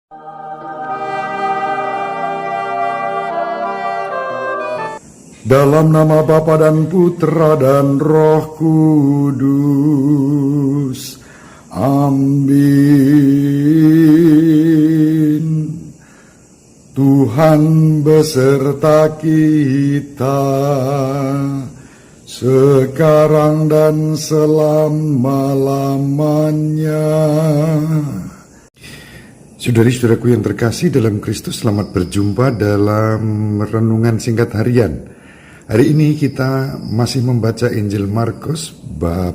Dalam nama Bapa dan Putra dan Roh Kudus. Amin. Tuhan beserta kita, sekarang dan selama-lamanya. Saudari-saudaraku yang terkasih dalam Kristus, selamat berjumpa dalam renungan singkat harian. Hari ini kita masih membaca Injil Markus bab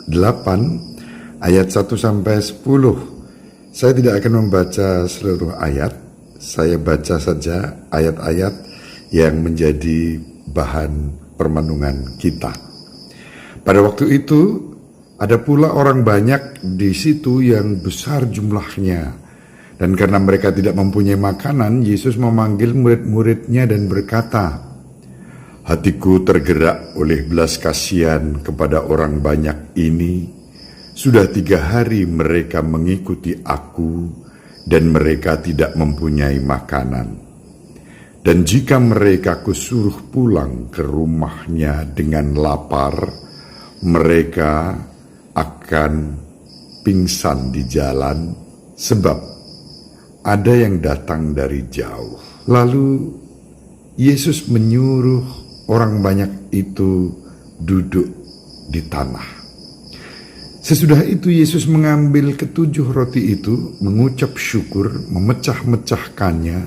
8 ayat 1 sampai 10. Saya tidak akan membaca seluruh ayat, saya baca saja ayat-ayat yang menjadi bahan permenungan kita. Pada waktu itu ada pula orang banyak di situ yang besar jumlahnya, dan karena mereka tidak mempunyai makanan, Yesus memanggil murid-muridnya dan berkata, "Hatiku tergerak oleh belas kasihan kepada orang banyak ini. Sudah 3 hari mereka mengikuti aku, dan mereka tidak mempunyai makanan. Dan jika mereka kusuruh pulang ke rumahnya dengan lapar, mereka akan pingsan di jalan, sebab ada yang datang dari jauh." Lalu Yesus menyuruh orang banyak itu duduk di tanah. Sesudah itu Yesus mengambil 7 roti itu, mengucap syukur, memecah-mecahkannya,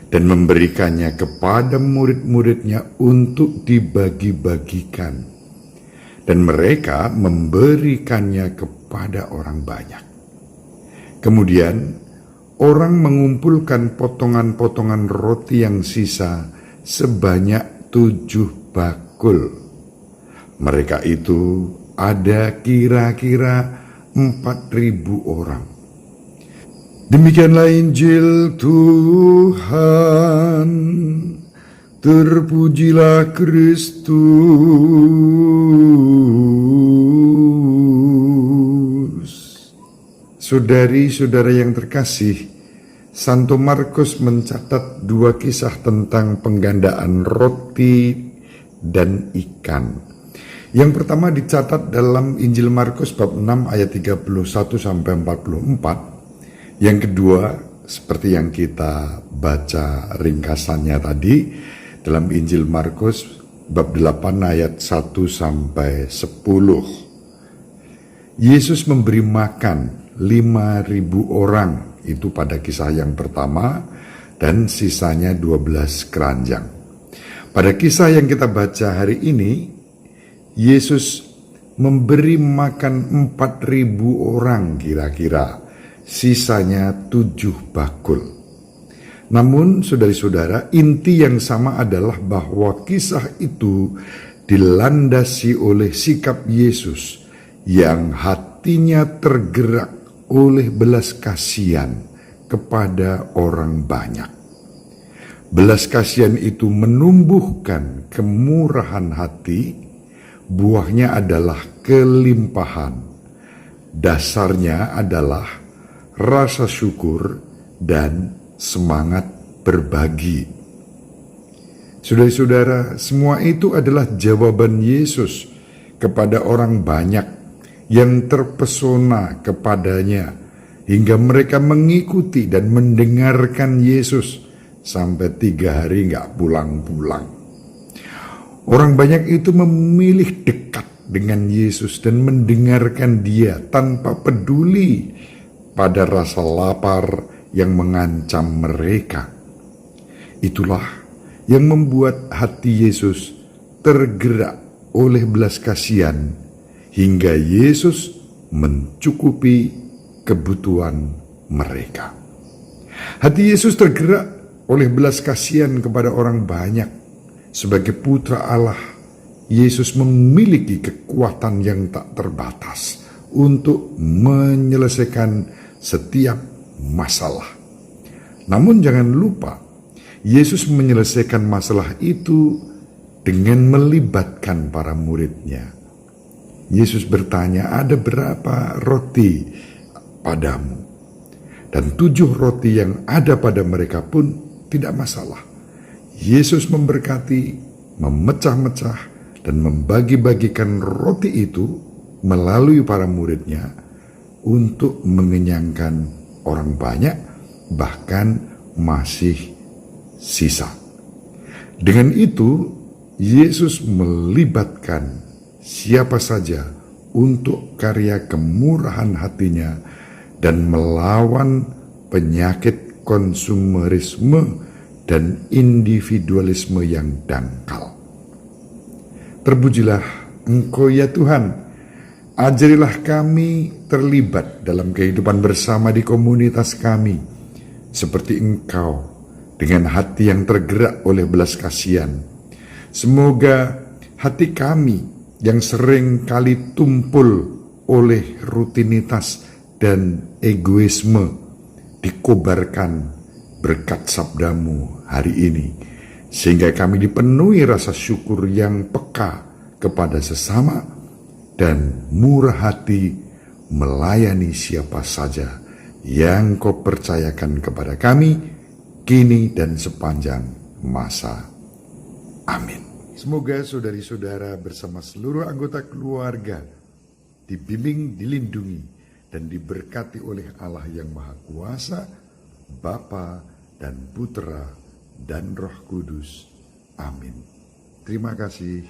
dan memberikannya kepada murid-muridnya untuk dibagi-bagikan. Dan mereka memberikannya kepada orang banyak. Kemudian orang mengumpulkan potongan-potongan roti yang sisa sebanyak 7 bakul. Mereka itu ada kira-kira 4.000 orang. Demikianlah Injil Tuhan. Terpujilah Kristus. Saudari-saudara yang terkasih, Santo Markus mencatat 2 kisah tentang penggandaan roti dan ikan. Yang pertama dicatat dalam Injil Markus bab 6 ayat 31 sampai 44. Yang kedua, seperti yang kita baca ringkasannya tadi, dalam Injil Markus bab 8 ayat 1 sampai 10. Yesus memberi makan 5.000 orang. Itu pada kisah yang pertama, dan sisanya 12 keranjang. Pada kisah yang kita baca hari ini, Yesus memberi makan 4.000 orang kira-kira, sisanya 7 bakul. Namun saudari-saudara, inti yang sama adalah bahwa kisah itu dilandasi oleh sikap Yesus yang hatinya tergerak oleh belas kasihan kepada orang banyak. Belas kasihan itu menumbuhkan kemurahan hati, buahnya adalah kelimpahan. Dasarnya adalah rasa syukur dan semangat berbagi. Saudara-saudara, semua itu adalah jawaban Yesus kepada orang banyak yang terpesona kepadanya, hingga mereka mengikuti dan mendengarkan Yesus sampai 3 hari gak pulang-pulang. Orang banyak itu memilih dekat dengan Yesus dan mendengarkan Dia tanpa peduli pada rasa lapar yang mengancam mereka. Itulah yang membuat hati Yesus tergerak oleh belas kasihan, hingga Yesus mencukupi kebutuhan mereka. Hati Yesus tergerak oleh belas kasihan kepada orang banyak. Sebagai putra Allah, Yesus memiliki kekuatan yang tak terbatas untuk menyelesaikan setiap masalah. Namun jangan lupa, Yesus menyelesaikan masalah itu dengan melibatkan para muridnya. Yesus bertanya, "Ada berapa roti padamu?" dan 7 roti yang ada pada mereka pun tidak masalah. Yesus memberkati, memecah-mecah, dan membagi-bagikan roti itu melalui para muridnya untuk mengenyangkan orang banyak, bahkan masih sisa. Dengan itu, Yesus melibatkan siapa saja untuk karya kemurahan hatinya dan melawan penyakit konsumerisme dan individualisme yang dangkal. Terpujilah Engkau ya Tuhan, ajarilah kami terlibat dalam kehidupan bersama di komunitas kami, seperti Engkau dengan hati yang tergerak oleh belas kasihan. Semoga hati kami yang sering kali tumpul oleh rutinitas dan egoisme dikobarkan berkat sabdamu hari ini, sehingga kami dipenuhi rasa syukur yang peka kepada sesama dan murah hati melayani siapa saja yang Kau percayakan kepada kami kini dan sepanjang masa. Amin. Semoga saudari-saudara bersama seluruh anggota keluarga dibimbing, dilindungi, dan diberkati oleh Allah yang Maha Kuasa, Bapa dan Putra dan Roh Kudus. Amin. Terima kasih.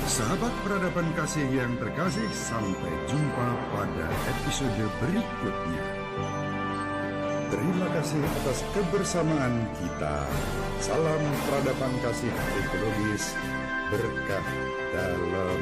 Sahabat peradaban kasih yang terkasih, sampai jumpa pada episode berikutnya. Terima kasih atas kebersamaan kita. Salam peradaban kasih ekologis, berkah dalam